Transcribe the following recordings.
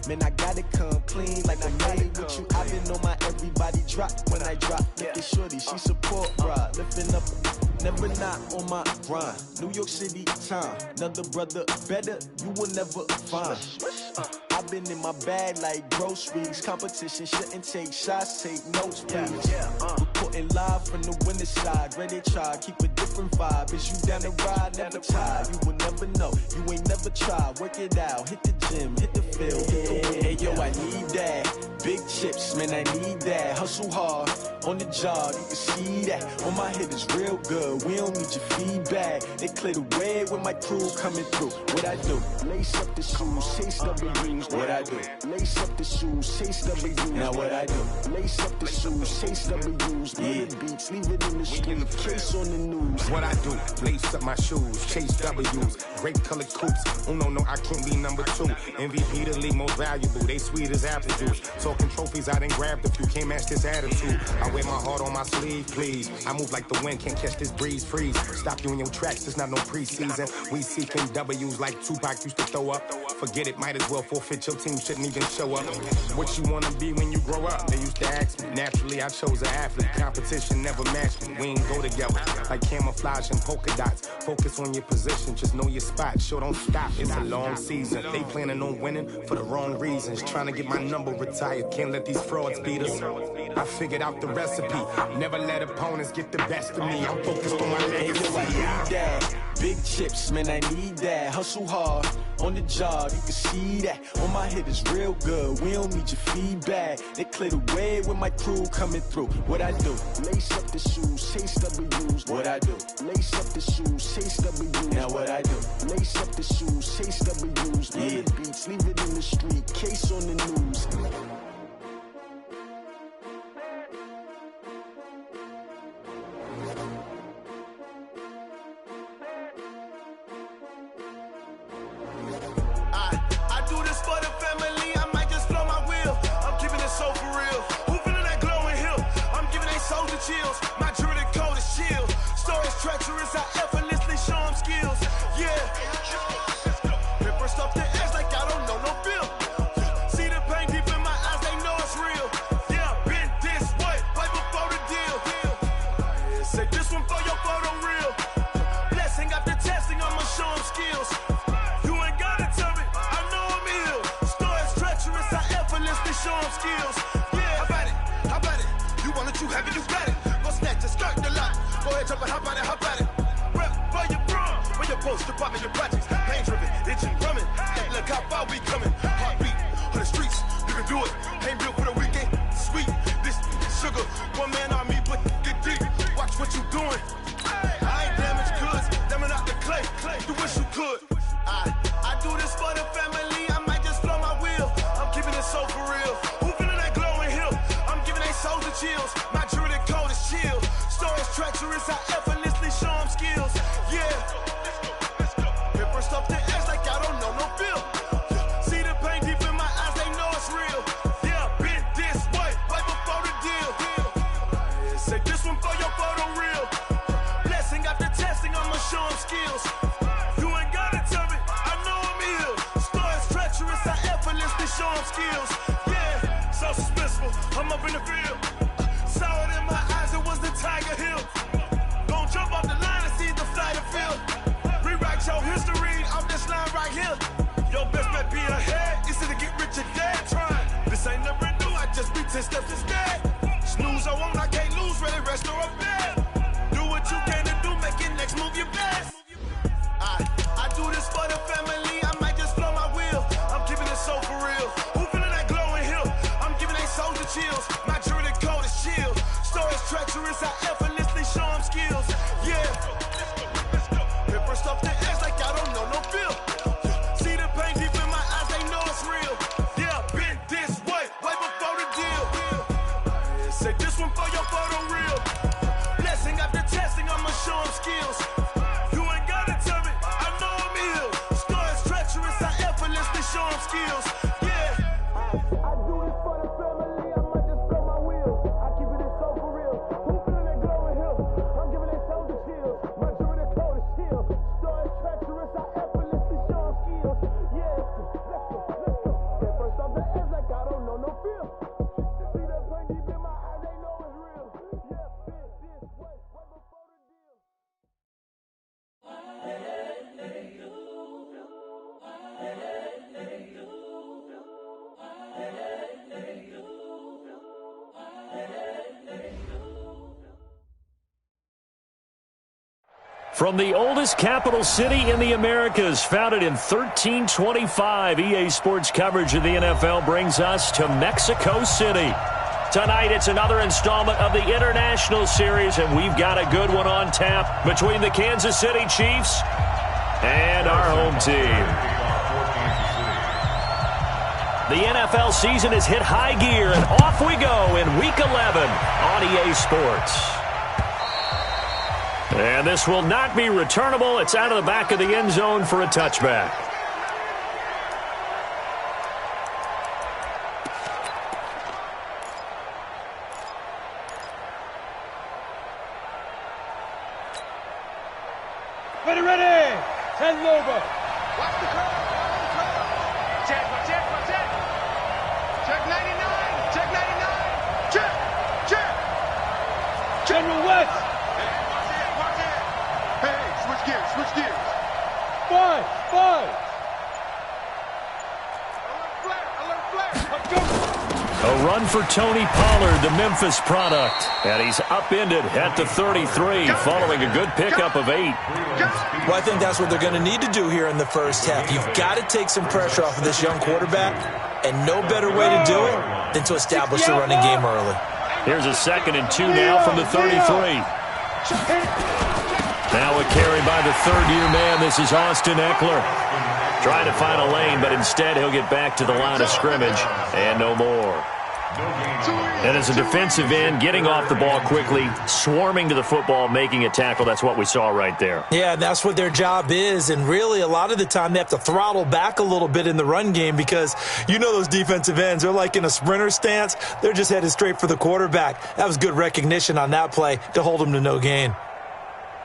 Man, I gotta come clean like I made with you. I've been on my everybody drop when I drop. Look at shorty, she support ride, lifting up. Never not on my grind. New York City time. Another brother better, you will never find. I've been in my bag like groceries. Competition shouldn't take shots, take notes, please. Reporting live from the winter side. Ready to try, keep a different vibe. Is you down the ride, never tired. You will never know, you ain't never tried. Work it out, hit the gym, hit the field, hit the wheel. Hey yo, I need that. Big chips, man, I need that. Hustle hard, on the job, you can see that. On my head is real good, we don't need your feedback. They clear the way with my crew coming through. What I do? Lace up the shoes, chase W's. What I do? Lace up the shoes, chase W's. Now what I do? Lace up the shoes, chase W's. Yeah, beats, leave it in the street, case on the news. What I do? Lace up my shoes, chase W's. Grape colored coops. Oh no, I can't be number 2. MVP the league most valuable. They sweet as apple juice. Talking trophies, I done grabbed a few. Can't match this attitude. I wear my heart on my sleeve, please. I move like the wind, can't catch this breeze, freeze. Stop you in your tracks, it's not no preseason. We seeking W's like Tupac used to throw up. Forget it, might as well forfeit. Your team shouldn't even show up. What you wanna be when you grow up? They used to ask me. Naturally, I chose an athlete. Competition never matched me. We ain't go together like camouflage and polka dots. Focus on your position, just know your spot. Sure, don't stop. It's a long season. They planning on winning for the wrong reasons. Trying to get my number retired. Can't let these frauds beat us. I figured out the recipe. Never let opponents get the best of me. I'm focused on my legacy. I need that. Big chips, man, I need that. Hustle hard, on the job, you can see that. On my head is real good, we don't need your feedback. They clear the way with my crew coming through. What I do? Lace up the shoes, chase W's. What I do? Lace up the shoes, chase W's. Now what I do? Lace up the shoes, chase W's. Yeah, beats, leave it in the street, case on the news. Chills. My jewelry code is chill. Stories treacherous, I effortlessly show them skills. Yeah. Paper stuff to edge like I don't know no feel. See the pain deep in my eyes, they know it's real. Yeah, been this way, right before the deal. Say this one for your photo real. Blessing after testing, I'ma show them skills. You ain't gotta tell me, I know I'm ill. Stories treacherous, I effortlessly show them skills. Yeah, how about it? How about it? You want it, you have it, you got it. Snatch and skirt the lot. Go ahead, jump and hop on it, hop on it. Rep for your bra, for your poster, popping your projects. Pain driven, itching, drumming. Look how far we coming. Heartbeat on the streets, you can do it. Ain't built for the weekend. Sweet, this sugar. One man army, but get deep. Watch what you doing. I ain't damaged goods, damn it out the clay. You wish you could. I do this for the family. I might just blow my wheel. I'm keeping it so for real. Who feeling that glowing hill? I'm giving they souls the chills. My jewelry code is chill. Stories treacherous, I effortlessly show them skills. Yeah. Paper stuff to edge like I don't know no feel. See the pain deep in my eyes, they know it's real. Yeah, been this way, right before the deal. Say this one for your photo real. Blessing after testing, I'ma show them skills. You ain't gotta tell me, I know I'm ill. Stories treacherous, I effortlessly show them skills. Yeah, so suspenseful, I'm up in the field. Saw it in my eyes, it was the Tiger Hill. Gon' jump off the line and see the flight of field. Rewrite your history off this line right here. Your best bet be ahead, easy to get rich or dead trying. This ain't never new, I just be 10 steps instead. Snooze, I won't, I can't lose, ready, rest or a bed. Do what you can to do, make it next move your best. I do this for the family, I might just blow my wheel. I'm keeping it so for real. Who feeling that glowing hill? I'm giving they souls the chills. My jewelry code is chill. Stories treacherous, I effortlessly show them skills. Yeah. Paper stuff to edge like I don't know no feel. See the pain deep in my eyes, they know it's real. Yeah, been this way, right before the deal. From the oldest capital city in the Americas, founded in 1325, EA Sports coverage of the NFL brings us to Mexico City. Tonight, it's another installment of the International Series, and we've got a good one on tap between the Kansas City Chiefs and our home team. The NFL season has hit high gear, and off we go in Week 11 on EA Sports. And this will not be returnable. It's out of the back of the end zone for a touchback. Ready. 10 over. Watch the curve. Check. Check 99. Check 99. Check. General West. Switch gears. 5. Alert flare. A run for Tony Pollard, the Memphis product. And he's upended at the 33 following a good pickup of 8. Well, I think that's what they're going to need to do here in the first half. You've got to take some pressure off of this young quarterback, and no better way to do it than to establish the running game early. Here's a 2nd and 2 now from the 33. Now a carry by the third-year man. This is Austin Eckler. Trying to find a lane, but instead he'll get back to the line of scrimmage and no more. And as a defensive end, getting off the ball quickly, swarming to the football, making a tackle, that's what we saw right there. Yeah, that's what their job is, and really a lot of the time they have to throttle back a little bit in the run game because you know those defensive ends, they're like in a sprinter stance. They're just headed straight for the quarterback. That was good recognition on that play to hold them to no gain.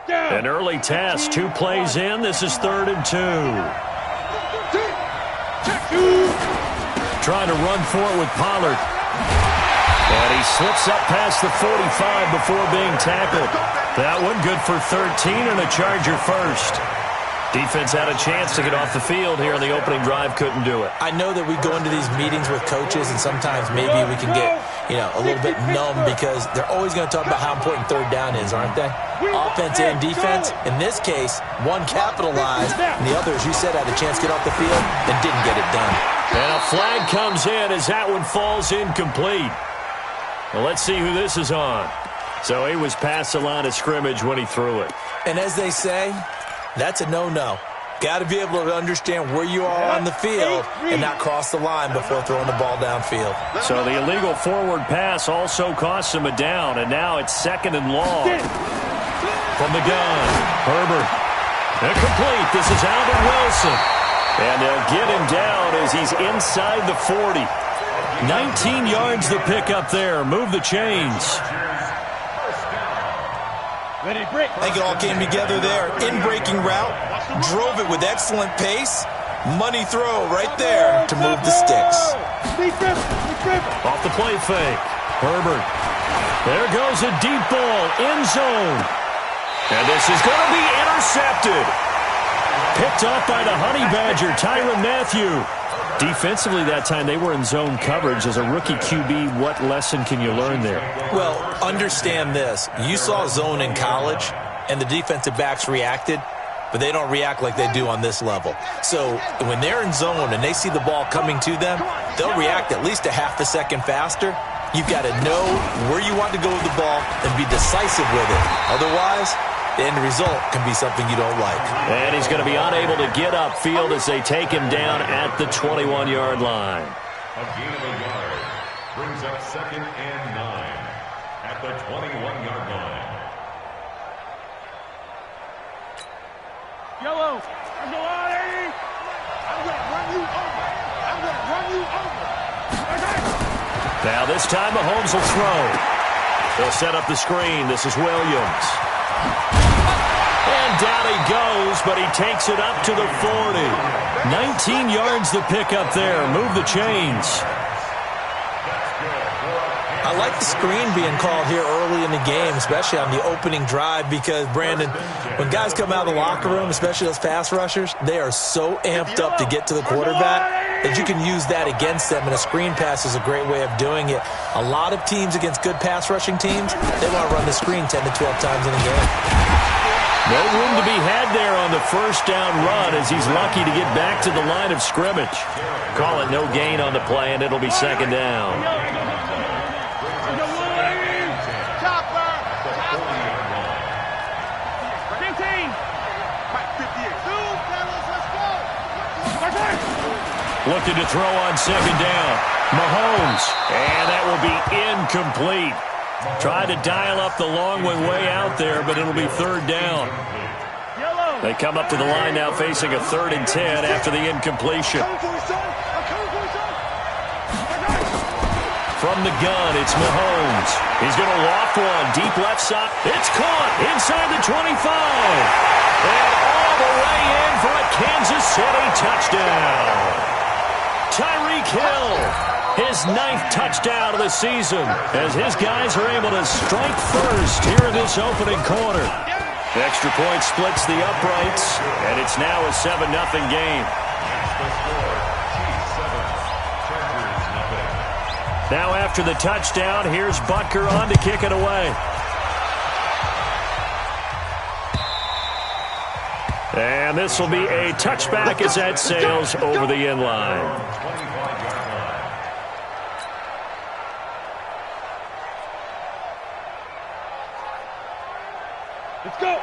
An early test, 2 plays in. This is 3rd and 2. Trying to run for it with Pollard. And he slips up past the 45 before being tackled. That one good for 13 and a Charger first. Defense had a chance to get off the field here in the opening drive, couldn't do it. I know that we go into these meetings with coaches, and sometimes maybe we can get, a little bit numb because they're always going to talk about how important 3rd down is, aren't they? Offense and defense. In this case, one capitalized, and the other, as you said, had a chance to get off the field and didn't get it done. And a flag comes in as that one falls incomplete. Well, let's see who this is on. So he was past the line of scrimmage when he threw it. And as they say, that's a no-no. Got to be able to understand where you are on the field and not cross the line before throwing the ball downfield. So the illegal forward pass also cost him a down, and now it's 2nd and long. From the gun, Herbert. Incomplete. This is Albert Wilson. And they'll get him down as he's inside the 40. 19 yards the pickup there. Move the chains. I think it all came together there. In-breaking route, drove it with excellent pace. Money throw right there to move the sticks. Off the play fake. Herbert. There goes a deep ball. End zone. And this is going to be intercepted. Picked off by the Honey Badger, Tyrann Mathieu. Defensively that time, they were in zone coverage. As a rookie QB, what lesson can you learn there? Well, understand this. You saw zone in college, and the defensive backs reacted, but they don't react like they do on this level. So when they're in zone and they see the ball coming to them, they'll react at least a half a second faster. You've got to know where you want to go with the ball and be decisive with it. Otherwise, the end result can be something you don't like. And he's going to be unable to get upfield as they take him down at the 21-yard line. A gain of a yard brings up 2nd and 9 at the 21-yard line. Yellow. I'm going to run you over. Now this time Mahomes will throw. They'll set up the screen. This is Williams. And down he goes, but he takes it up to the 40. 19 yards the pickup there. Move the chains. I like the screen being called here early in the game, especially on the opening drive, because, Brandon, when guys come out of the locker room, especially those pass rushers, they are so amped up to get to the quarterback that you can use that against them, and a screen pass is a great way of doing it. A lot of teams against good pass rushing teams, they want to run the screen 10 to 12 times in a game. No room to be had there on the first down run as he's lucky to get back to the line of scrimmage. Call it no gain on the play, and it'll be second down. Looking to throw on second down. Mahomes, and that will be incomplete. Tried to dial up the long way out there, but it'll be third down. They come up to the line now facing a 3rd and 10 after the incompletion. From the gun, it's Mahomes. He's going to loft one deep left side. It's caught inside the 25. And all the way in for a Kansas City touchdown. Tyreek Hill, his 9th touchdown of the season, as his guys are able to strike first here in this opening quarter. Extra point splits the uprights, and it's now a 7-0 game. Now after the touchdown, here's Butker on to kick it away. And this will be a touchback as that sails over the end line.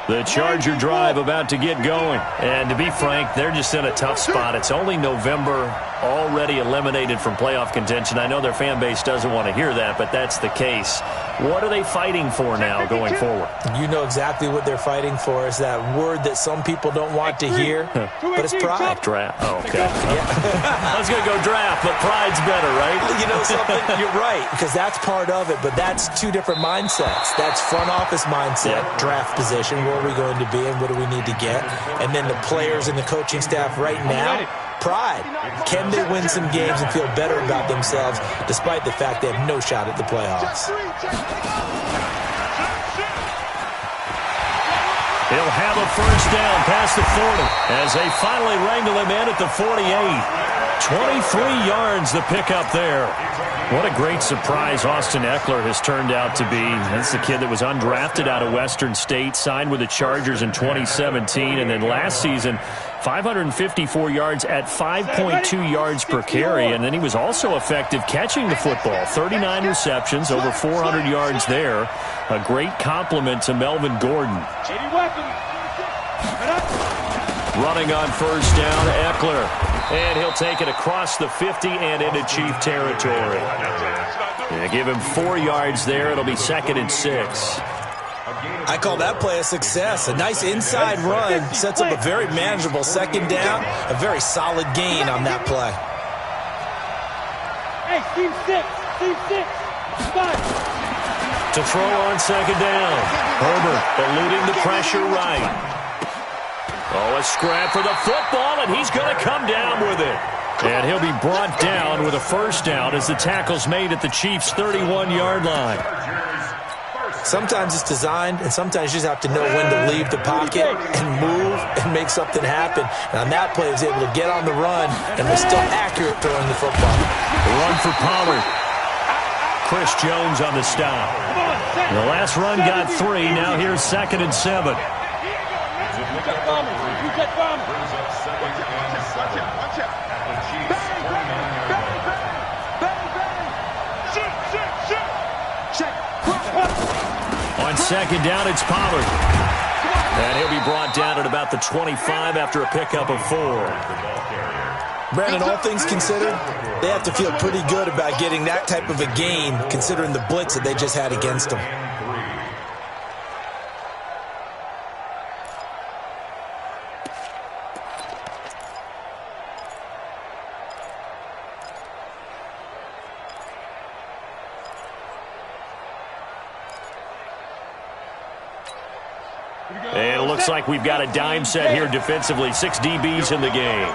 The Charger drive about to get going. And to be frank, they're just in a tough spot. It's only November, already eliminated from playoff contention. I know their fan base doesn't want to hear that, but that's the case. What are they fighting for now going forward? You know exactly what they're fighting for. Is that word that some people don't want to hear, but it's pride. Draft. Oh, okay. Yeah. I was going to go draft, but pride's better, right? You know something? You're right, because that's part of it, but that's two different mindsets. That's front office mindset, draft position, where are we going to be and what do we need to get? And then the players and the coaching staff right now, pride. Can they win some games and feel better about themselves despite the fact they have no shot at the playoffs? He'll have a first down past the 40 as they finally wrangle him in at the 48. 23 yards the pickup there. What a great surprise Austin Eckler has turned out to be. That's the kid that was undrafted out of Western State, signed with the Chargers in 2017, and then last season 554 yards at 5.2 yards per carry, and then he was also effective catching the football. 39 receptions, over 400 yards there. A great compliment to Melvin Gordon. Running on first down, Eckler. And he'll take it across the 50 and into Chief territory. Yeah, give him 4 yards there. It'll be 2nd and 6. I call that play a success. A nice inside run sets up a very manageable second down. A very solid gain on that play. Hey, team 6. To throw on second down. Herbert eluding the pressure right. Oh, a scrap for the football, and he's going to come down with it. And he'll be brought down with a first down as the tackle's made at the Chiefs' 31-yard line. Sometimes it's designed, and sometimes you just have to know when to leave the pocket and move and make something happen. And on that play, he was able to get on the run and was still accurate throwing the football. The run for Pollard. Chris Jones on the stop. The last run got 3. Now here's 2nd and 7. On second down, it's Pollard. And he'll be brought down at about the 25 after a pickup of 4. Brandon, all things considered, they have to feel pretty good about getting that type of a gain considering the blitz that they just had against them. And it looks like we've got a dime set here defensively. 6 DBs in the game.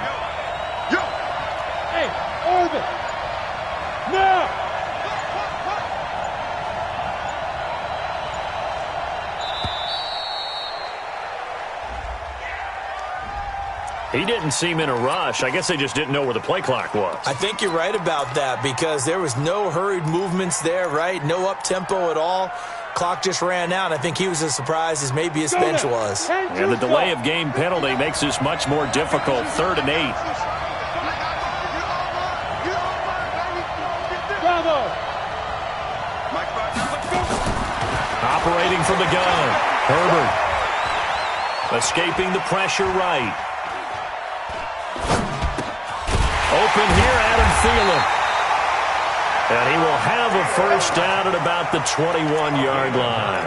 Hey, Orbit! Now! He didn't seem in a rush. I guess they just didn't know where the play clock was. I think you're right about that because there was no hurried movements there, right? No up-tempo at all. Clock just ran out. I think he was as surprised as maybe his bench was. And the delay of game penalty makes this much more difficult. 3rd and 8. Bravo. Operating from the gun. Herbert. Escaping the pressure right. Open here, Adam Thielen. And he will have a first down at about the 21-yard line.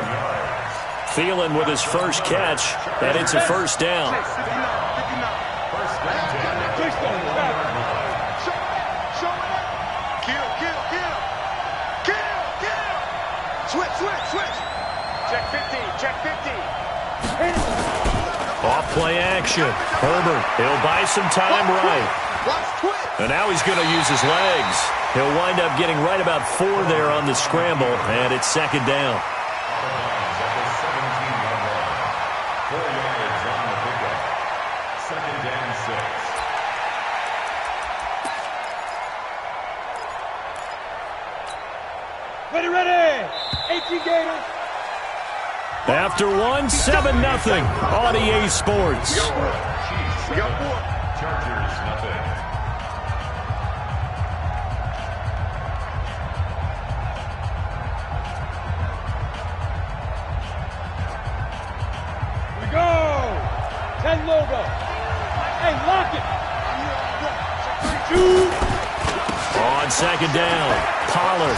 Thielen with his first catch, and it's a first down. Switch. Check 50. Off play action. Herbert, he'll buy some time right. And now he's going to use his legs. He'll wind up getting right about 4 there on the scramble, and it's 2nd down. 4 yards on the pickup. 2nd and 6. Ready. 18 Gators. After 1, 7-0 on EA Sports. Chargers, nothing. We go. 10 logo. Hey, lock it. On 2nd down, Pollard.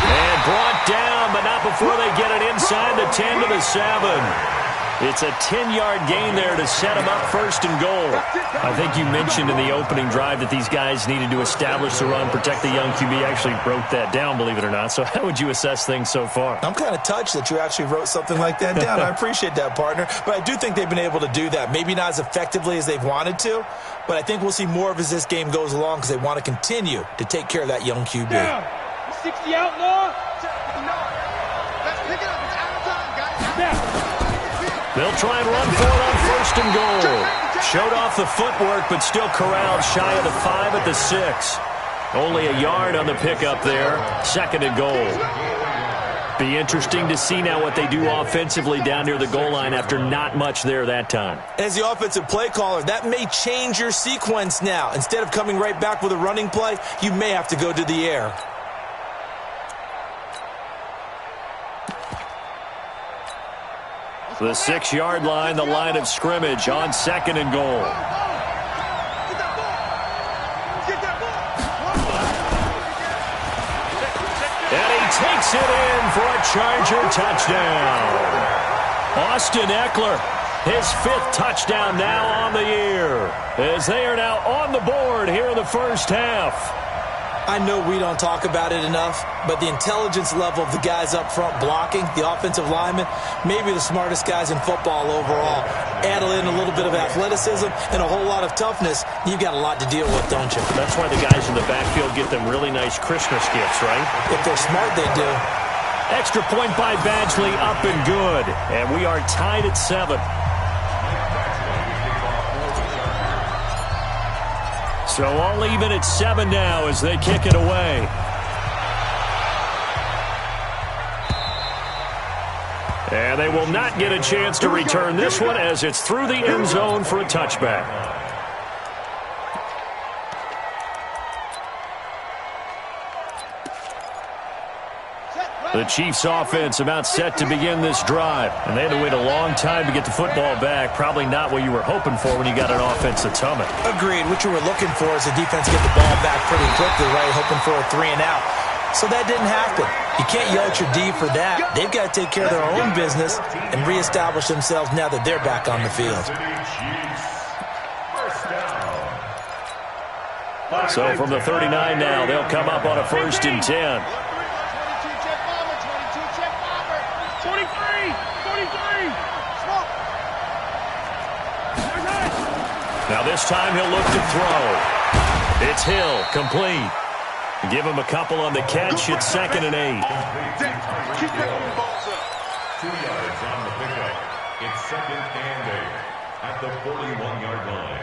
And brought down, but not before they get it inside the 10 to the 7. It's a 10-yard gain there to set them up 1st and goal. I think you mentioned in the opening drive that these guys needed to establish the run, protect the young QB. Actually wrote that down, believe it or not. So how would you assess things so far? I'm kind of touched that you actually wrote something like that down. I appreciate that, partner. But I do think they've been able to do that. Maybe not as effectively as they've wanted to, but I think we'll see more of as this game goes along because they want to continue to take care of that young QB. Down. 60 outlaw. Let's pick it up. It's out of time, guys. Snap. They'll try and run for it on 1st and goal. Showed off the footwork, but still corralled shy of the 5 at the 6. Only a yard on the pickup there. 2nd and goal. Be interesting to see now what they do offensively down near the goal line after not much there that time. As the offensive play caller, that may change your sequence now. Instead of coming right back with a running play, you may have to go to the air. The 6-yard line, the line of scrimmage on 2nd and goal. And he takes it in for a Charger touchdown. Austin Eckler, his 5th touchdown now on the year, as they are now on the board here in the first half. I know we don't talk about it enough, but the intelligence level of the guys up front blocking, the offensive linemen, maybe the smartest guys in football overall. Add in a little bit of athleticism and a whole lot of toughness, you've got a lot to deal with, don't you? That's why the guys in the backfield get them really nice Christmas gifts, right? If they're smart, they do. Extra point by Badgley, up and good. And we are tied at 7. So all even at 7 now as they kick it away. And they will not get a chance to return this one as it's through the end zone for a touchback. The Chiefs offense about set to begin this drive. And they had to wait a long time to get the football back. Probably not what you were hoping for when you got an offense that's humming. Agreed. What you were looking for is the defense get the ball back pretty quickly, right? Hoping for a 3 and out. So that didn't happen. You can't yell at your D for that. They've got to take care of their own business and reestablish themselves now that they're back on the field. So from the 39 now, they'll come up on a 1st and 10. Now this time he'll look to throw. It's Hill, complete. Give him a couple on the catch. It's 2nd and 8. 2 yards on the pickup. It's 2nd and 8 at the 41-yard line.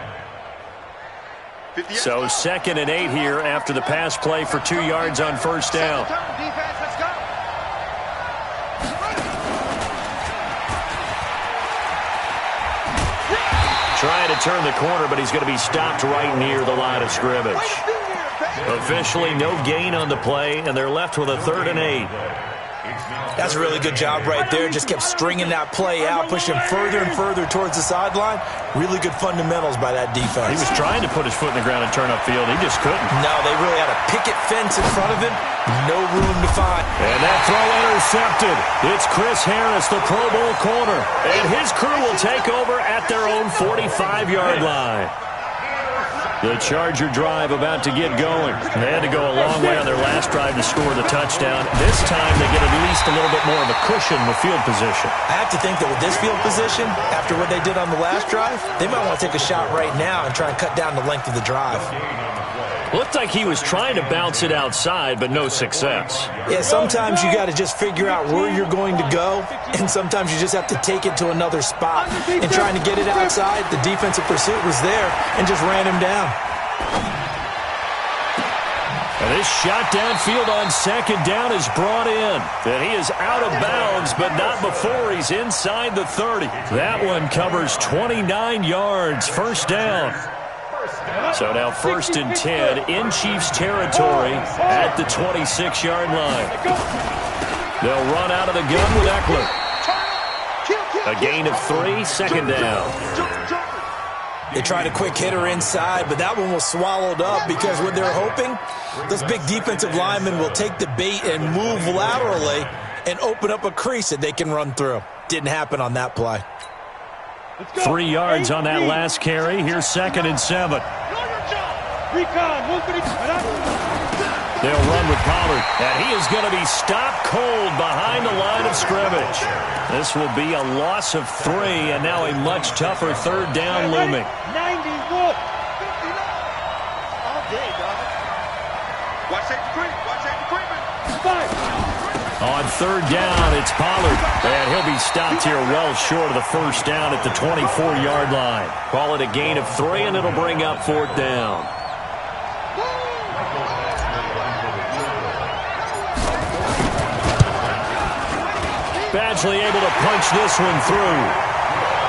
So 2nd and 8 here after the pass play for 2 yards on 1st down. Trying to turn the corner, but he's going to be stopped right near the line of scrimmage. Officially, no gain on the play, and they're left with a 3rd and 8. That's a really good job right there. Just kept stringing that play out, pushing further and further towards the sideline. Really good fundamentals by that defense. He was trying to put his foot in the ground and turn upfield. He just couldn't. No, they really had a picket fence in front of him. No room to find. And that throw intercepted. It's Chris Harris, the Pro Bowl corner. And his crew will take over at their own 45-yard line. The Charger drive about to get going. They had to go a long way on their last drive to score the touchdown. This time they get at least a little bit more of a cushion with field position. I have to think that with this field position, after what they did on the last drive, they might want to take a shot right now and try and cut down the length of the drive. Looked like he was trying to bounce it outside, but no success. Yeah, sometimes you got to just figure out where you're going to go, and sometimes you just have to take it to another spot. And trying to get it outside, the defensive pursuit was there and just ran him down. And this shot downfield on 2nd down is brought in. And he is out of bounds, but not before he's inside the 30. That one covers 29 yards, 1st down. So now 1st and 10 in Chiefs territory at the 26-yard line. They'll run out of the gun with Eckler. A gain of 3, 2nd down. They tried a quick hitter inside, but that one was swallowed up because what they're hoping, those big defensive linemen will take the bait and move laterally and open up a crease that they can run through. Didn't happen on that play. 3 yards on that last carry. Here's 2nd and 7. They'll run with Pollard, and he is going to be stopped cold behind the line of scrimmage. This will be a loss of 3, and now a much tougher 3rd down looming. 90, look. 59. All day, dog. Watch that creep. Watch that creeping. On 3rd down, it's Pollard, and he'll be stopped here well short of the 1st down at the 24-yard line. Call it a gain of 3, and it'll bring up 4th down. Badgley able to punch this one through.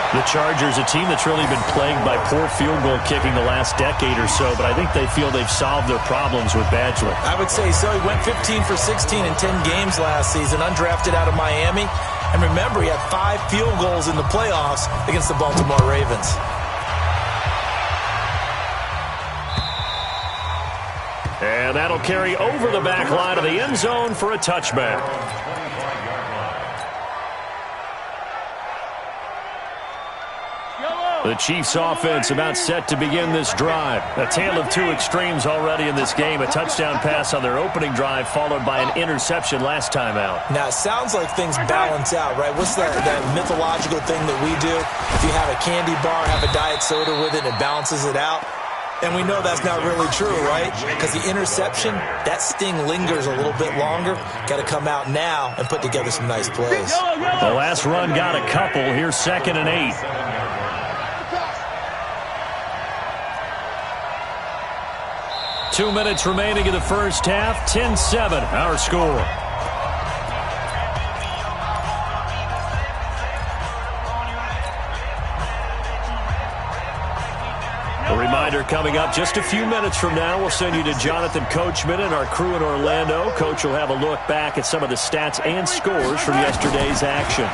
The Chargers, a team that's really been plagued by poor field goal kicking the last decade or so, but I think they feel they've solved their problems with Badgley. I would say so. He went 15 for 16 in 10 games last season, undrafted out of Miami. And remember, he had 5 field goals in the playoffs against the Baltimore Ravens. And that'll carry over the back line of the end zone for a touchback. The Chiefs offense about set to begin this drive. A tale of 2 extremes already in this game. A touchdown pass on their opening drive followed by an interception last time out. Now, it sounds like things balance out, right? What's that mythological thing that we do? If you have a candy bar, have a diet soda with it, it balances it out. And we know that's not really true, right? Because the interception, that sting lingers a little bit longer. Got to come out now and put together some nice plays. The last run got a couple. Here's 2nd and 8. 2 minutes remaining in the first half. 10-7, our score. A reminder coming up just a few minutes from now. We'll send you to Jonathan Coachman and our crew in Orlando. Coach will have a look back at some of the stats and scores from yesterday's action.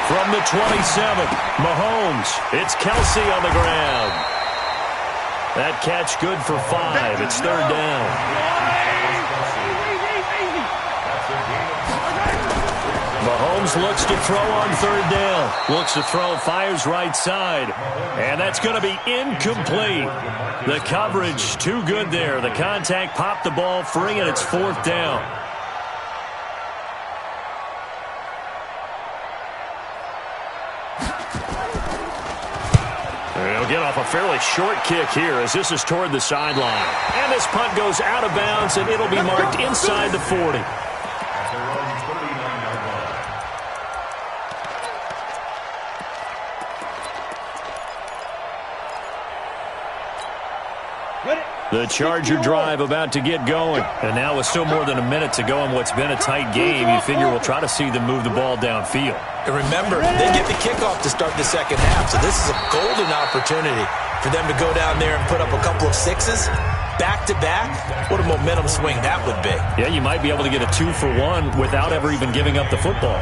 From the 27, Mahomes. It's Kelsey on the ground. That catch good for 5. It's 3rd down. Mahomes looks to throw on 3rd down. Looks to throw, fires right side. And that's going to be incomplete. The coverage too good there. The contact popped the ball free, and it's 4th down. He'll get off a fairly short kick here as this is toward the sideline. And this punt goes out of bounds, and it'll be marked inside the 40. The Charger drive about to get going. And now with still more than a minute to go in what's been a tight game, you figure we'll try to see them move the ball downfield. And remember, they get the kickoff to start the second half, so this is a golden opportunity for them to go down there and put up a couple of sixes back-to-back. What a momentum swing that would be. Yeah, you might be able to get a 2-for-1 without ever even giving up the football.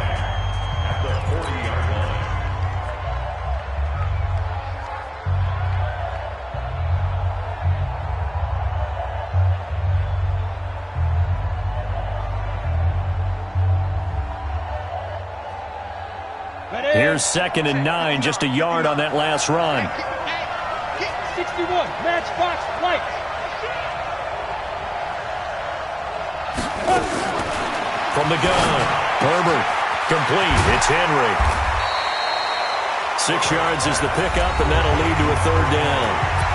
Here's 2nd and 9, just a yard on that last run. 61, matchbox light. From the gun, Herbert, complete. It's Henry. 6 yards is the pickup, and that'll lead to a 3rd down.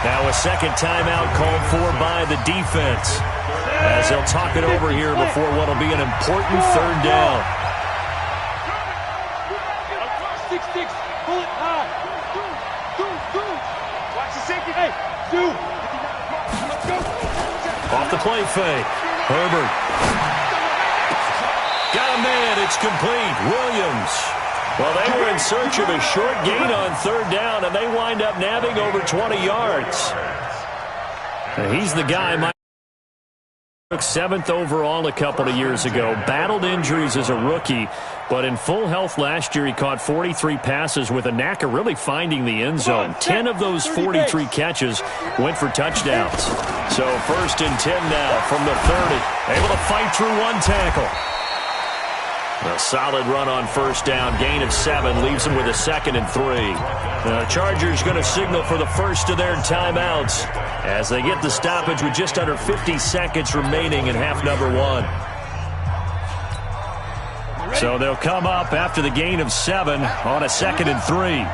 Now a second timeout called for by the defense, as they'll talk it over here before what'll be an important 3rd down. 6-6, pull it high. Watch the safety. Hey, let's go. Off the play fake. Herbert. Got a man. It's complete. Williams. Well, they were in search of a short gain on 3rd down, and they wind up nabbing over 20 yards. And he's the guy Mike took 7th overall a couple of years ago. Battled injuries as a rookie, but in full health last year, he caught 43 passes with a knack of really finding the end zone. 10 of those 43 catches went for touchdowns. So 1st and 10 now from the 30. Able to fight through one tackle. A solid run on 1st down. Gain of 7 leaves them with a 2nd and 3. The Chargers going to signal for the first of their timeouts as they get the stoppage with just under 50 seconds remaining in half number 1. So they'll come up after the gain of 7 on a 2nd and 3.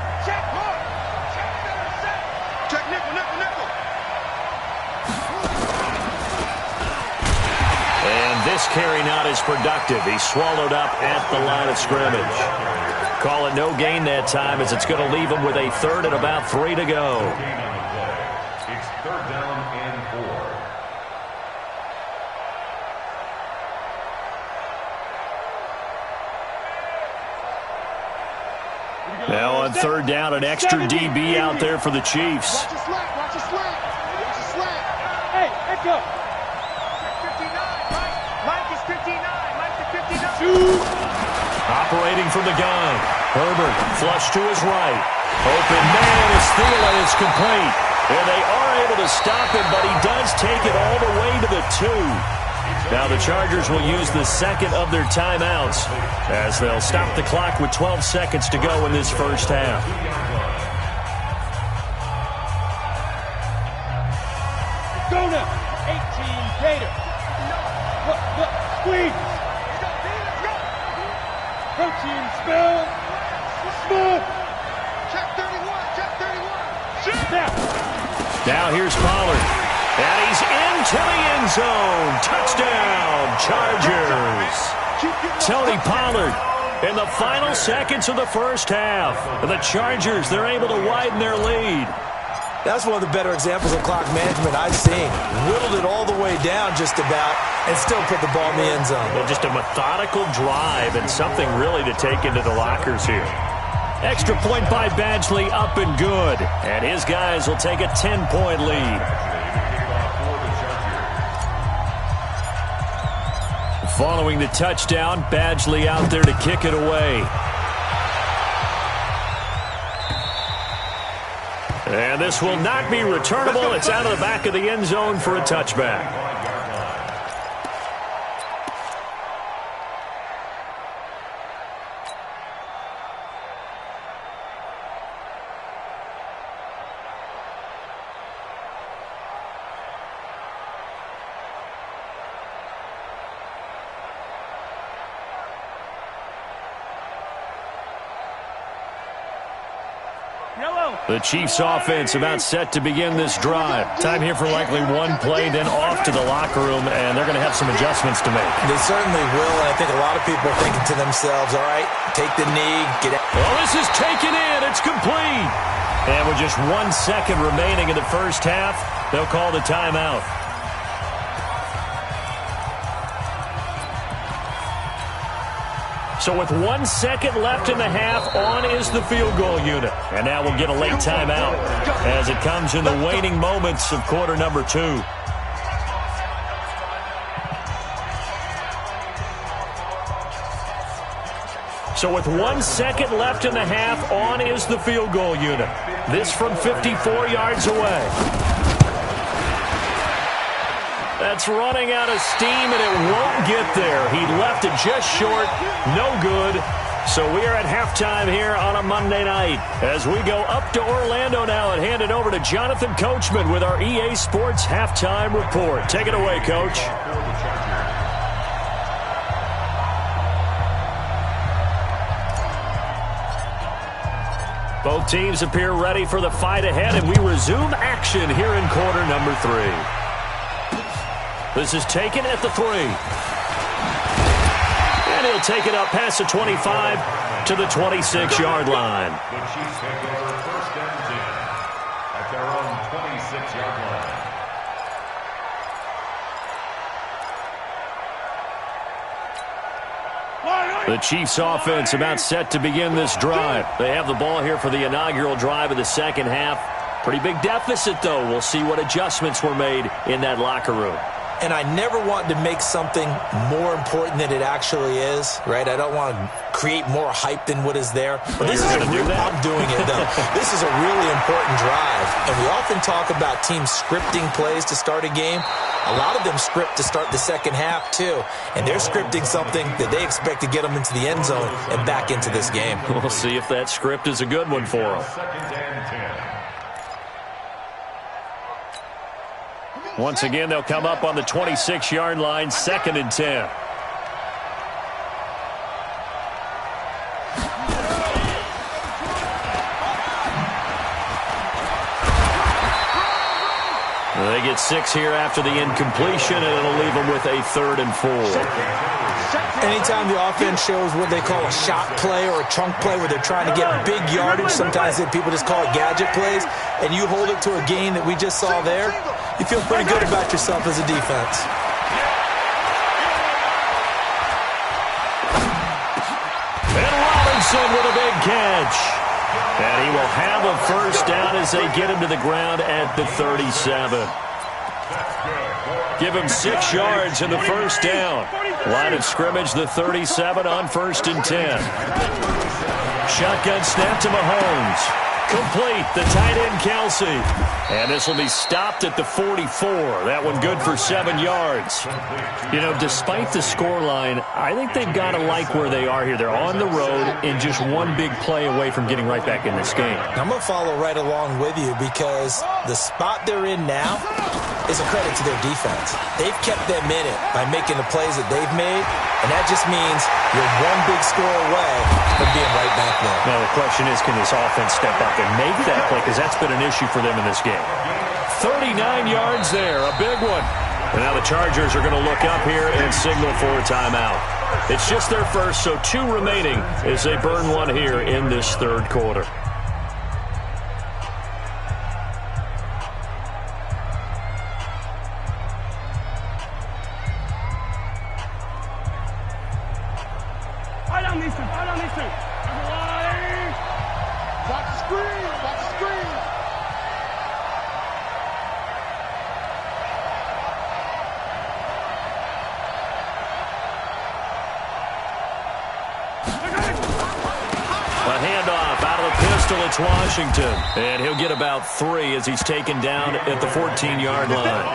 This carry not as productive. He's swallowed up at the line of scrimmage. Call it no gain that time, as it's going to leave him with a 3rd and about 3 to go. It's 3rd down and 4. Now on 3rd down, an extra DB out there for the Chiefs. Watch the slack. Watch the slack. Watch the slack. Hey, echo. Operating from the gun. Herbert flush to his right. Open man is Thielen. It's complete. And they are able to stop him, but he does take it all the way to the 2. Now the Chargers will use the 2nd of their timeouts as they'll stop the clock with 12 seconds to go in this first half. Go now. 18, Gator. Look, squeeze. Protein spell. Smooth. Check 31. Now here's Pollard. And he's into the end zone. Touchdown, Chargers. Tony Pollard in the final seconds of the first half. The Chargers, they're able to widen their lead. That's one of the better examples of clock management I've seen. Whittled it all the way down just about and still put the ball in the end zone. Well, just a methodical drive and something really to take into the lockers here. Extra point by Badgley, up and good. And his guys will take a 10-point lead. Following the touchdown, Badgley out there to kick it away. And this will not be returnable. It's out of the back of the end zone for a touchback. The Chiefs offense about set to begin this drive. Time here for likely one play, then off to the locker room, and they're going to have some adjustments to make. They certainly will, and I think a lot of people are thinking to themselves, all right, take the knee, get out. Well, this is taken in. It's complete. And with just 1 second remaining in the first half, they'll call the timeout. So with 1 second left in the half, on is the field goal unit. And now we'll get a late timeout as it comes in the waning moments of quarter number 2. So with 1 second left in the half, on is the field goal unit. This from 54 yards away. That's running out of steam, and it won't get there. He left it just short. No good. So we are at halftime here on a Monday night. As we go up to Orlando now and hand it over to Jonathan Coachman with our EA Sports Halftime Report. Take it away, Coach. Both teams appear ready for the fight ahead, and we resume action here in quarter number 3. This is taken at the 3. And he'll take it up past the 25 to the 26-yard line. The Chiefs take over first and 10 at their own 26-yard line. The Chiefs offense about set to begin this drive. They have the ball here for the inaugural drive of the second half. Pretty big deficit, though. We'll see what adjustments were made in that locker room. And I never want to make something more important than it actually is, right? I don't want to create more hype than what is there. But this is I'm doing it, though. This is a really important drive. And we often talk about teams scripting plays to start a game. A lot of them script to start the second half, too. And they're scripting something that they expect to get them into the end zone and back into this game. We'll see if that script is a good one for them. Second and 10. Once again, they'll come up on the 26-yard line, 2nd and 10. They get 6 here after the incompletion, and it'll leave them with a 3rd and 4. Anytime the offense shows what they call a shot play or a chunk play where they're trying to get big yardage, sometimes people just call it gadget plays, and you hold it to a gain that we just saw there, you feel pretty good about yourself as a defense. And Robinson with a big catch. And he will have a first down as they get him to the ground at the 37. Give him 6 yards in the first down. Line of scrimmage, the 37 on 1st and 10. Shotgun snap to Mahomes. Complete, the tight end, Kelsey. And this will be stopped at the 44. That one good for 7 yards. You know, despite the scoreline, I think they've got to like where they are here. They're on the road and just one big play away from getting right back in this game. I'm going to follow right along with you because the spot they're in now is a credit to their defense. They've kept them in it by making the plays that they've made, and that just means you're one big score away from being right back there. Now, the question is, can this offense step up and make that play? Because that's been an issue for them in this game. 39 yards there, a big one. And now the Chargers are going to look up here and signal for a timeout. It's just their first, so 2 remaining as they burn one here in this 3rd quarter. It's Washington, and he'll get about 3 as he's taken down at the 14-yard line.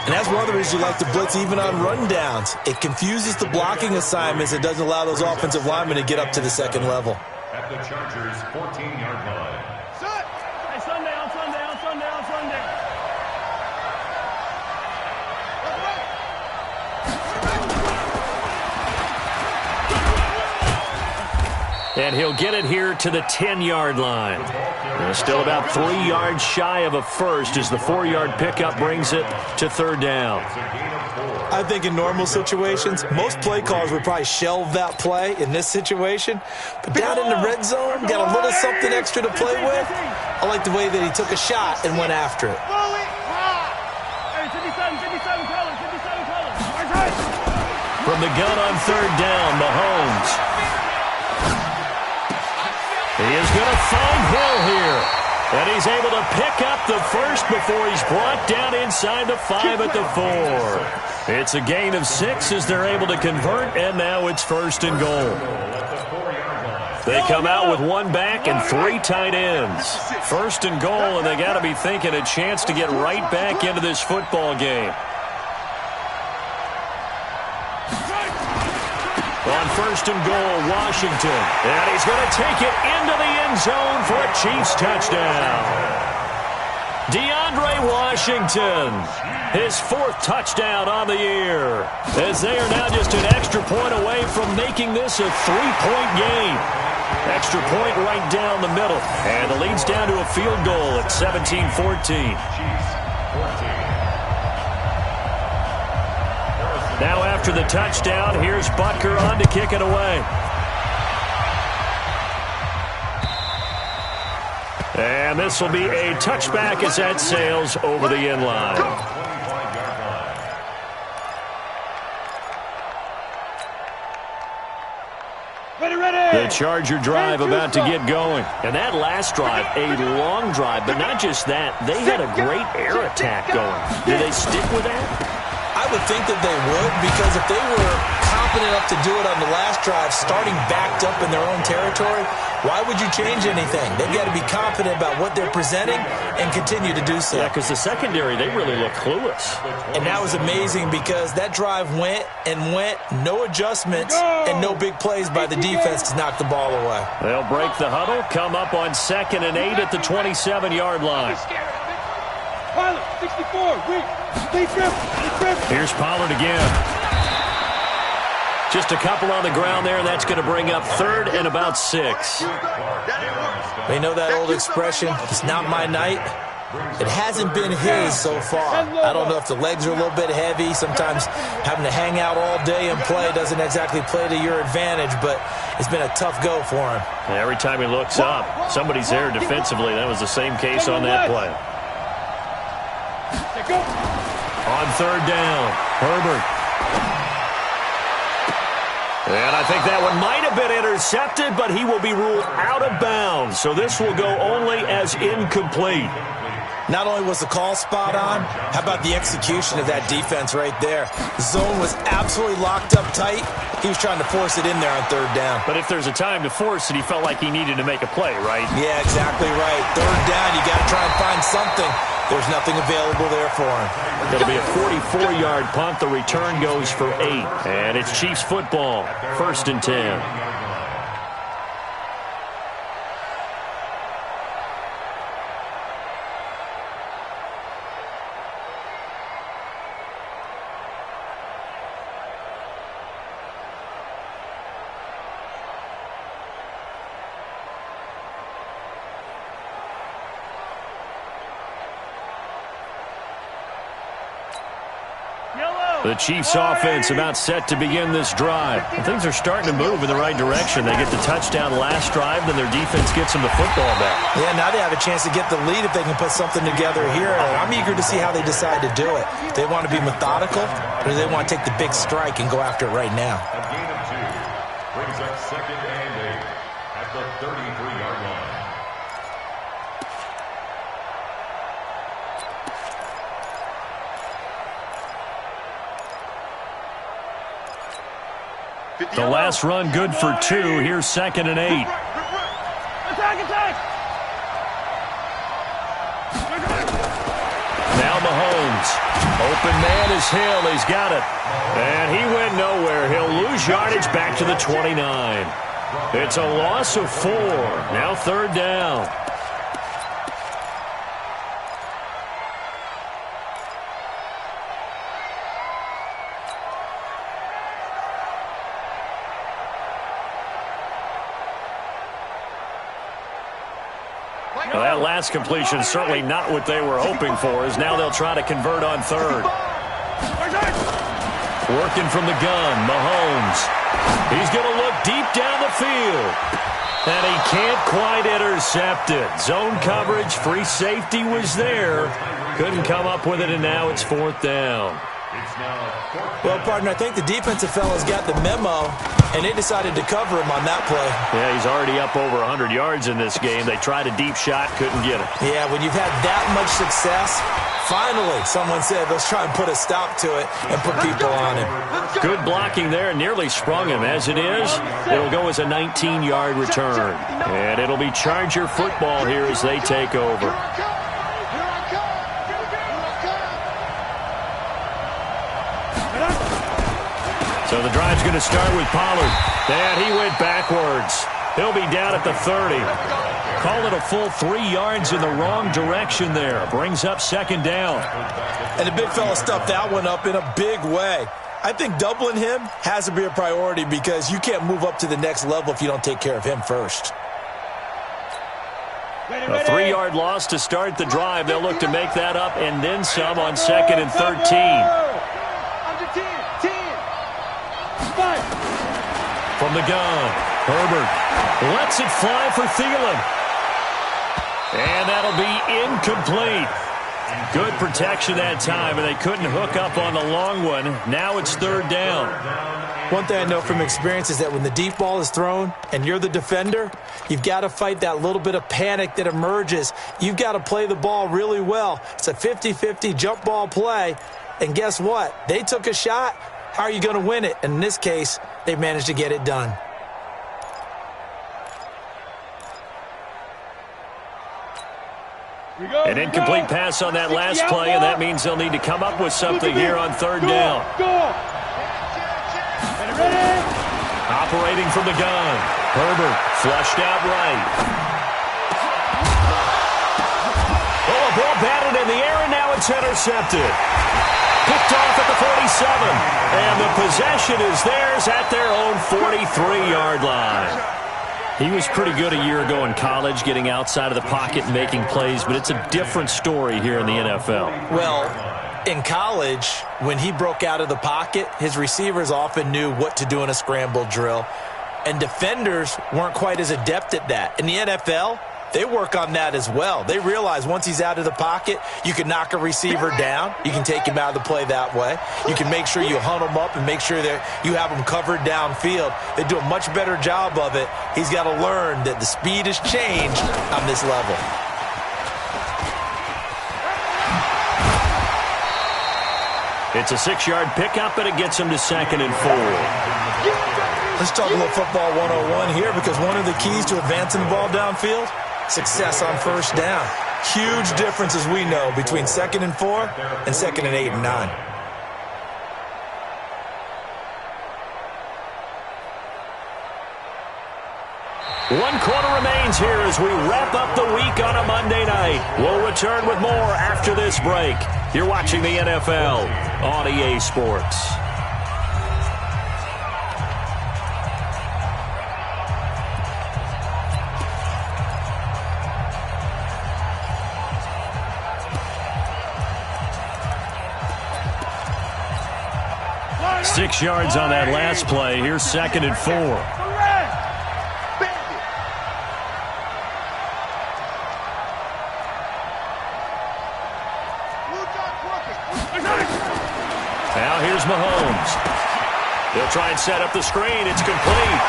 And that's one of the reasons you like to blitz even on rundowns. It confuses the blocking assignments. It doesn't allow those offensive linemen to get up to the second level. At the Chargers' 14-yard line. Hey, Sunday, on Sunday, on Sunday, on Sunday. And he'll get it here to the 10-yard line. Still about 3 yards shy of a first as the 4-yard pickup brings it to third down. I think in normal situations, most play callers would probably shelve that play in this situation. But down in the red zone, got a little something extra to play with. I like the way that he took a shot and went after it. From the gun on third down, Mahomes. He is going to find Hill here. And he's able to pick up the first before he's brought down inside the 5 at the 4. It's a gain of 6 as they're able to convert, and now it's first and goal. They come out with 1 back and 3 tight ends. First and goal, and they got to be thinking a chance to get right back into this football game. On first and goal, Washington. And he's going to take it into the end zone for a Chiefs touchdown. DeAndre Washington, his 4th touchdown on the year, as they are now just an extra point away from making this a 3-point game. Extra point right down the middle. And the lead's down to a field goal at 17-14. Now after the touchdown, here's Butker on to kick it away. And this will be a touchback as that sails over the end line. The Charger drive about to get going. And that last drive, a long drive, but not just that. They had a great air attack going. Do they stick with that? I would think that they would, because if they were confident enough to do it on the last drive, starting backed up in their own territory, why would you change anything? They've got to be confident about what they're presenting and continue to do so. Yeah, because the secondary, they really look clueless. And that was amazing because that drive went and went, no adjustments and no big plays by the defense to knock the ball away. They'll break the huddle, come up on 2nd and 8 at the 27-yard line. Pollard, 64, Here's Pollard again. Just a couple on the ground there, and that's going to bring up 3rd and about 6. They know that old expression, it's not my night. It hasn't been his so far. I don't know if the legs are a little bit heavy. Sometimes having to hang out all day and play doesn't exactly play to your advantage, but it's been a tough go for him. Every time he looks up, somebody's there defensively. That was the same case on that play. On 3rd down, Herbert. And I think that one might have been intercepted, but he will be ruled out of bounds. So this will go only as incomplete. Not only was the call spot on, how about the execution of that defense right there? The zone was absolutely locked up tight. He was trying to force it in there on 3rd down. But if there's a time to force it, he felt like he needed to make a play, right? Yeah, exactly right. 3rd down, you got to try and find something. There's nothing available there for him. It'll be a 44-yard punt. The return goes for 8. And it's Chiefs football, 1st and 10. The Chiefs offense about set to begin this drive. And things are starting to move in the right direction. They get the touchdown last drive, then their defense gets them the football back. Yeah, now they have a chance to get the lead if they can put something together here. I'm eager to see how they decide to do it. Do they want to be methodical, or do they want to take the big strike and go after it right now? A gain of 2 brings up 2nd and 8 at the 33-yard line. The last run good for 2. Here's 2nd and 8. Attack! Now Mahomes. Open man is Hill. He's got it. And he went nowhere. He'll lose yardage back to the 29. It's a loss of 4. Now 3rd down. Well, that last completion certainly not what they were hoping for, as now they'll try to convert on third. Working from the gun, Mahomes. He's going to look deep down the field. And he can't quite intercept it. Zone coverage, free safety was there. Couldn't come up with it, and now it's fourth down. Well, partner, I think the defensive fellas got the memo, and they decided to cover him on that play. Yeah, he's already up over 100 yards in this game. They tried a deep shot, couldn't get it. Yeah, when you've had that much success, finally someone said, let's try and put a stop to it and put people on him. Good blocking there, nearly sprung him. As it is, it'll go as a 19-yard return. And it'll be Charger football here as they take over. So the drive's going to start with Pollard. And he went backwards. He'll be down at the 30. Call it a full 3 yards in the wrong direction there. Brings up second down. And the big fella stuffed that one up in a big way. I think doubling him has to be a priority because you can't move up to the next level if you don't take care of him first. A 3-yard loss to start the drive. They'll look to make that up and then some on second and 13. From the gun, Herbert lets it fly for Thielen. And that'll be incomplete. Good protection that time, and they couldn't hook up on the long one. Now it's third down. One thing I know from experience is that when the deep ball is thrown and you're the defender, you've got to fight that little bit of panic that emerges. You've got to play the ball really well. It's a 50-50 jump ball play, and guess what? They took a shot. How are you going to win it? And in this case, they've managed to get it done. An incomplete pass on that last play, and that means they'll need to come up with something here on third down. Operating from the gun. Herbert flushed out right. Oh, a ball batted in the air, and now it's intercepted. Picked off at the 47, and the possession is theirs at their own 43-yard line. He was pretty good a year ago in college, getting outside of the pocket and making plays, but it's a different story here in the NFL. Well, in college, when he broke out of the pocket, his receivers often knew what to do in a scramble drill, and defenders weren't quite as adept at that. In the NFL, they work on that as well. They realize once he's out of the pocket, you can knock a receiver down. You can take him out of the play that way. You can make sure you hunt him up and make sure that you have him covered downfield. They do a much better job of it. He's got to learn that the speed has changed on this level. It's a 6-yard pickup, and it gets him to second and 4. Let's talk a little football 101 here, because one of the keys to advancing the ball downfield, success on first down. Huge difference, as we know, between second and 4 and second and 8 and 9. One quarter remains here as we wrap up the week on a Monday night. We'll return with more after this break. You're watching the NFL on EA Sports. Six yards on that last play. Here's second and 4. Now here's Mahomes. He'll try and set up the screen. It's complete.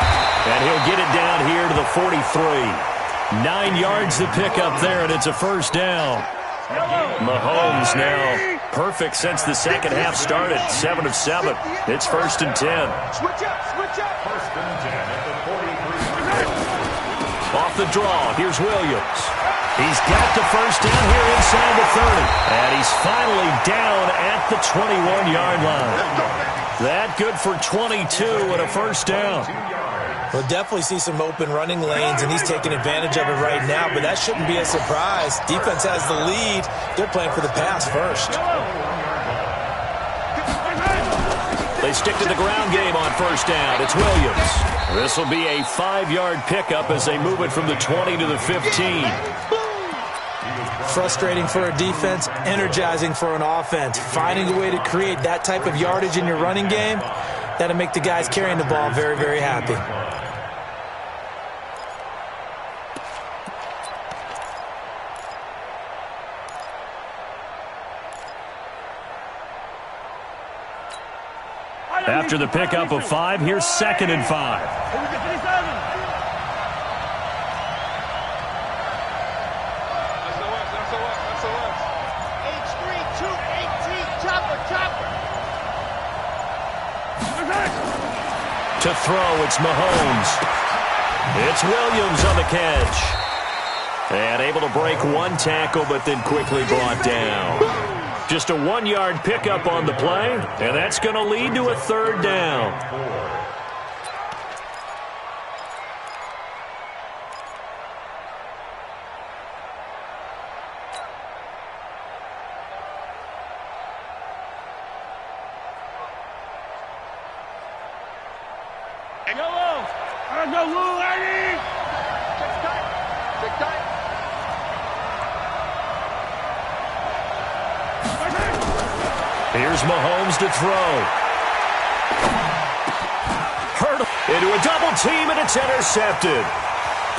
And he'll get it down here to the 43. 9 yards to pick up there, and it's a first down. Mahomes now perfect since the second half started. 7 of 7. It's first and 10. Switch up. First and 10 at the 43. Off the draw, here's Williams. He's got the first down here inside the 30. And he's finally down at the 21-yard line. That good for 22 and a first down. We'll definitely see some open running lanes, and he's taking advantage of it right now, but that shouldn't be a surprise. Defense has the lead. They're playing for the pass first. They stick to the ground game on first down. It's Williams. This will be a 5-yard pickup as they move it from the 20 to the 15. Frustrating for a defense, energizing for an offense. Finding a way to create that type of yardage in your running game, that'll make the guys carrying the ball very, very happy. After the pickup of 5, here's 2nd and 5. To throw, it's Mahomes. It's Williams on the catch. And able to break one tackle, but then quickly brought down. Just a 1-yard pickup on the play, and that's going to lead to a 3rd down. Here's Mahomes to throw. Hurdle into a double team, and it's intercepted.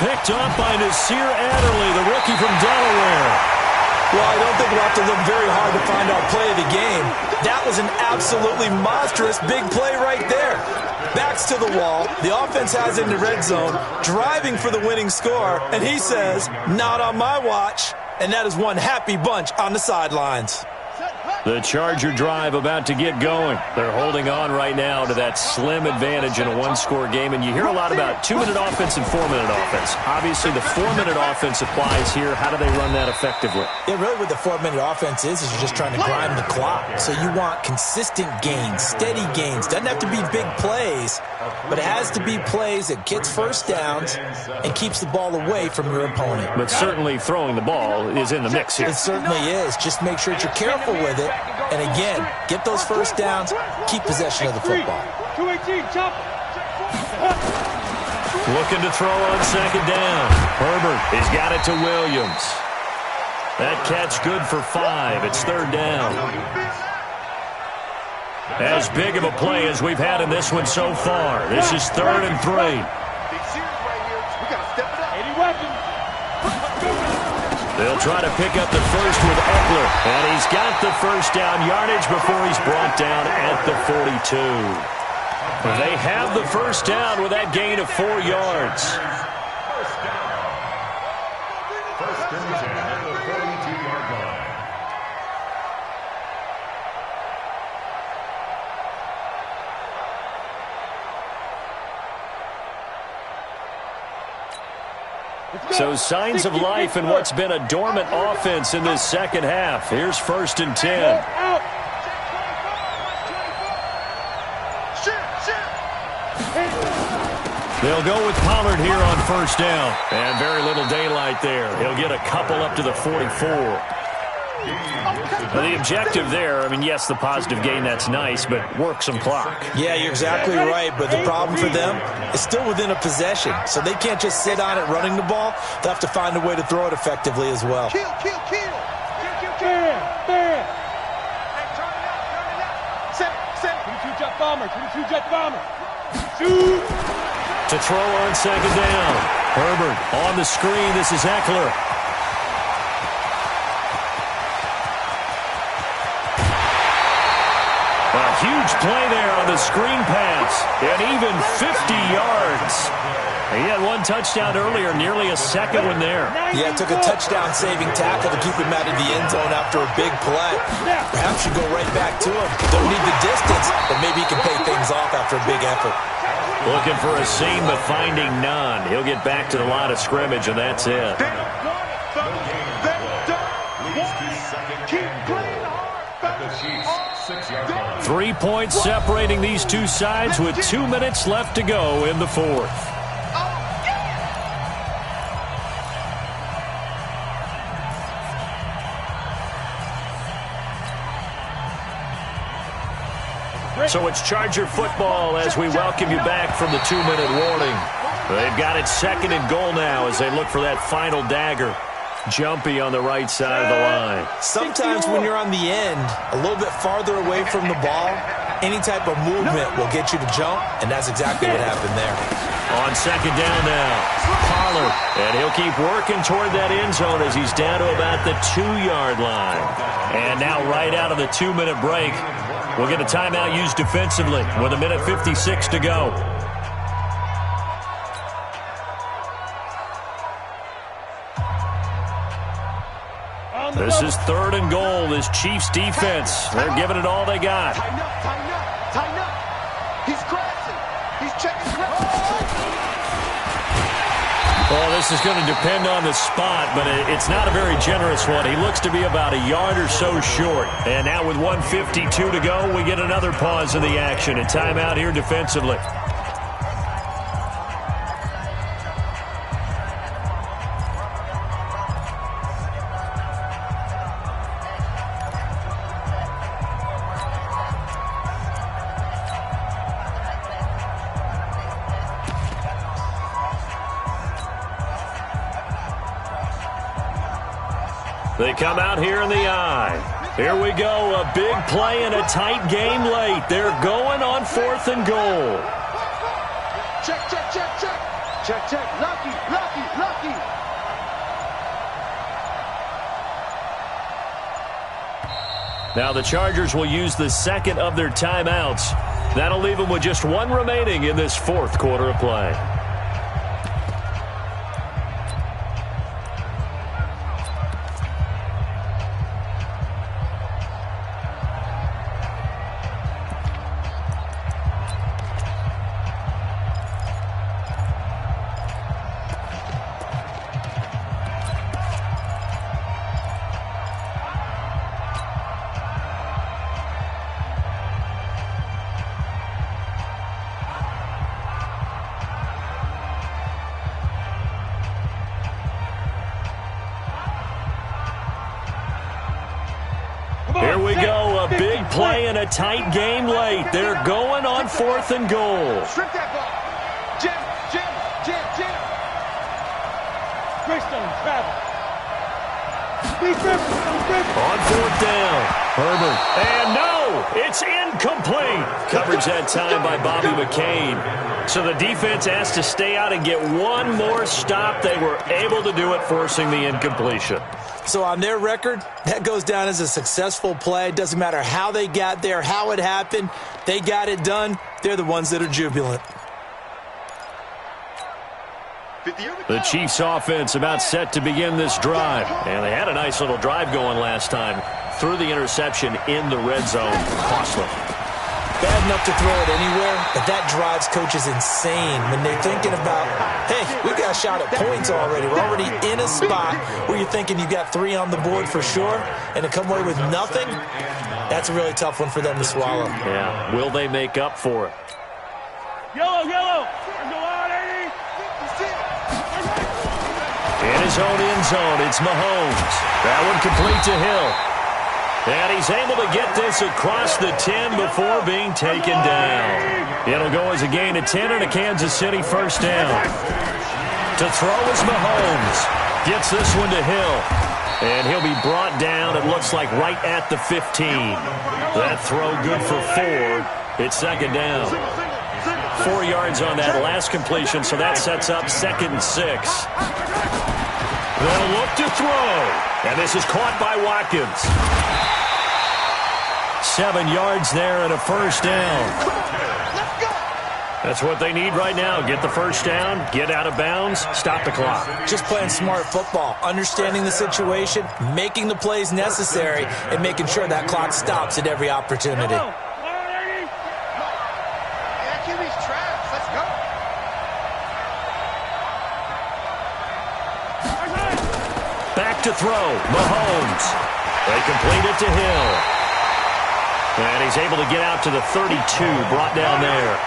Picked up by Nasir Adderley, the rookie from Delaware. Well, I don't think we'll have to look very hard to find our play of the game. That was an absolutely monstrous big play right there. Backs to the wall. The offense has it in the red zone, driving for the winning score, and he says, not on my watch. And that is one happy bunch on the sidelines. The Charger drive about to get going. They're holding on right now to that slim advantage in a one-score game, and you hear a lot about 2-minute offense and 4-minute offense. Obviously, the 4-minute offense applies here. How do they run that effectively? Yeah, really what the 4-minute offense is you're just trying to grind the clock. So you want consistent gains, steady gains. Doesn't have to be big plays, but it has to be plays that gets first downs and keeps the ball away from your opponent. But certainly throwing the ball is in the mix here. It certainly is. Just make sure that you're careful with it. And again, get those first downs, keep possession of the football. Looking to throw on 2nd down. Herbert has got it to Williams. That catch good for 5. It's 3rd down. As big of a play as we've had in this one so far. This is 3rd and 3. They'll try to pick up the first with Eckler, and he's got the first down yardage before he's brought down at the 42. They have the first down with that gain of 4 yards. First and 10 at the 42-yard line. So signs of life in what's been a dormant offense in this second half. Here's 1st and 10. They'll go with Pollard here on 1st down. And very little daylight there. He'll get a couple up to the 44. The objective there, I mean, yes, the positive gain, that's nice, but work some clock. Yeah, you're exactly right, but the problem for them is still within a possession, so they can't just sit on it running the ball. They'll have to find a way to throw it effectively as well. Kill. Jet bomber. Shoot. To throw on 2nd down. Herbert on the screen. This is Eckler. A huge play there on the screen pass, and even 50 yards. He had one touchdown earlier, nearly a second one there. Yeah, it took a touchdown-saving tackle to keep him out of the end zone after a big play. Perhaps you go right back to him. Don't need the distance, but maybe he can pay things off after a big effort. Looking for a seam, but finding none. He'll get back to the line of scrimmage, and that's it. 3 points separating these two sides with 2 minutes left to go in the 4th. So it's Charger football as we welcome you back from the 2-minute warning. They've got it 2nd and goal now as they look for that final dagger. jumpy on the right side of the line. Sometimes when you're on the end, a little bit farther away from the ball, any type of movement will get you to jump, and that's exactly what happened there. On second down now, Pollard, and he'll keep working toward that end zone as he's down to about the 2-yard line. And now right out of the 2-minute break, we'll get a timeout used defensively with 1:56 to go. This is 3rd and goal. This Chiefs defense, they're giving it all they got. Tighten up. He's crashing. He's checking. Well, this is going to depend on the spot, but it's not a very generous one. He looks to be about a yard or so short. And now with 1:52 to go, we get another pause in the action and timeout here defensively. They come out here in the eye. Here we go, a big play and a tight game late. They're going on 4th and goal. Check. Lucky. Now the Chargers will use the second of their timeouts. That'll leave them with just one remaining in this 4th quarter of play. Here we go, a big play and a tight game late. They're going on 4th and goal. Strip that ball. Jim. Greystone, travel. On 4th down, Herbert. And no, it's incomplete. Coverage that time by Bobby McCain. So the defense has to stay out and get one more stop. They were able to do it, forcing the incompletion. So on their record, that goes down as a successful play. It doesn't matter how they got there, how it happened. They got it done. They're the ones that are jubilant. The Chiefs offense about set to begin this drive. And they had a nice little drive going last time. Threw the interception in the red zone. Costly. Bad enough to throw it anywhere, but that drives coaches insane when they're thinking about, hey, we got a shot at points already. We're already in a spot where you're thinking you got 3 on the board for sure, and to come away with nothing, that's a really tough one for them to swallow. Yeah, will they make up for it? Yellow. In his own end zone, it's Mahomes. That one complete to Hill. And he's able to get this across the 10 before being taken down. It'll go as a gain of 10 and a Kansas City first down. To throw is Mahomes. Gets this one to Hill. And he'll be brought down, it looks like, right at the 15. That throw good for 4. It's second down. 4 yards on that last completion, so that sets up 2nd and 6. They'll look to throw. And this is caught by Watkins. 7 yards there and a first down. That's what they need right now. Get the first down, get out of bounds, stop the clock. Just playing smart football, understanding the situation, making the plays necessary, and making sure that clock stops at every opportunity. Back to throw, Mahomes. They complete it to Hill. And he's able to get out to the 32, brought down there.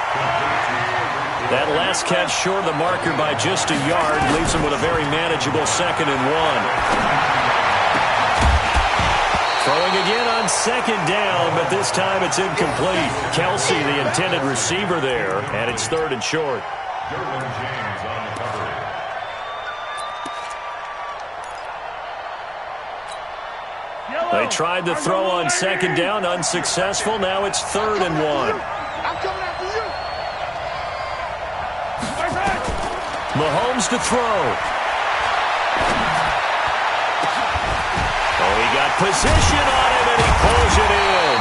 That last catch short of the marker by just a yard leaves him with a very manageable 2nd and 1. Throwing again on 2nd down, but this time it's incomplete. Kelsey, the intended receiver there, and it's 3rd and short. They tried the throw on second down, unsuccessful. Now it's 3rd and 1. I'm coming after you. Mahomes to throw. Oh, he got position on him, and he pulls it in.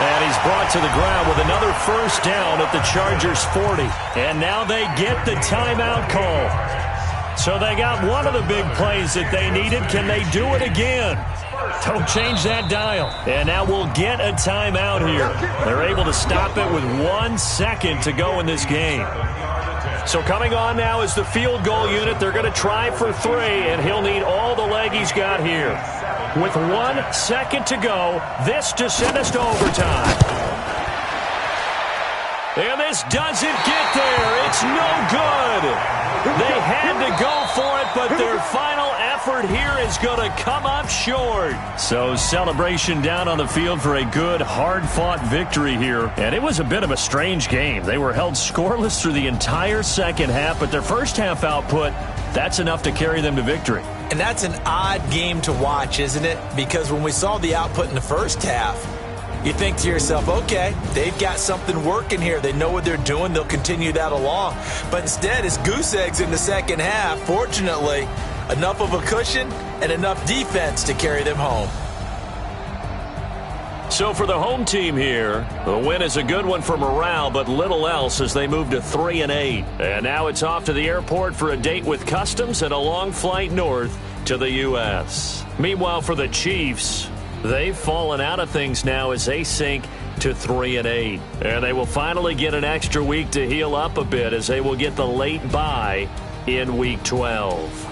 And he's brought to the ground with another first down at the Chargers' 40. And now they get the timeout call. So they got one of the big plays that they needed. Can they do it again? Don't change that dial. And now we'll get a timeout here. They're able to stop it with 1 second to go in this game. So coming on now is the field goal unit. They're going to try for 3, and he'll need all the leg he's got here. With 1 second to go, this to send us to overtime. And this doesn't get there. It's no good. They had to go for it, but their final effort here is going to come up short. So celebration down on the field for a good, hard-fought victory here. And it was a bit of a strange game. They were held scoreless through the entire second half, but their first half output, that's enough to carry them to victory. And that's an odd game to watch, isn't it? Because when we saw the output in the first half, you think to yourself, okay, they've got something working here. They know what they're doing. They'll continue that along. But instead, it's goose eggs in the second half. Fortunately, enough of a cushion and enough defense to carry them home. So for the home team here, the win is a good one for morale, but little else as they move to 3-8. And now it's off to the airport for a date with Customs and a long flight north to the U.S. Meanwhile, for the Chiefs, they've fallen out of things now as they sink to 3-8. And they will finally get an extra week to heal up a bit as they will get the late bye in Week 12.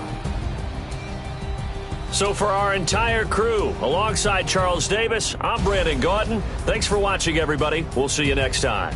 So for our entire crew, alongside Charles Davis, I'm Brandon Gordon. Thanks for watching, everybody. We'll see you next time.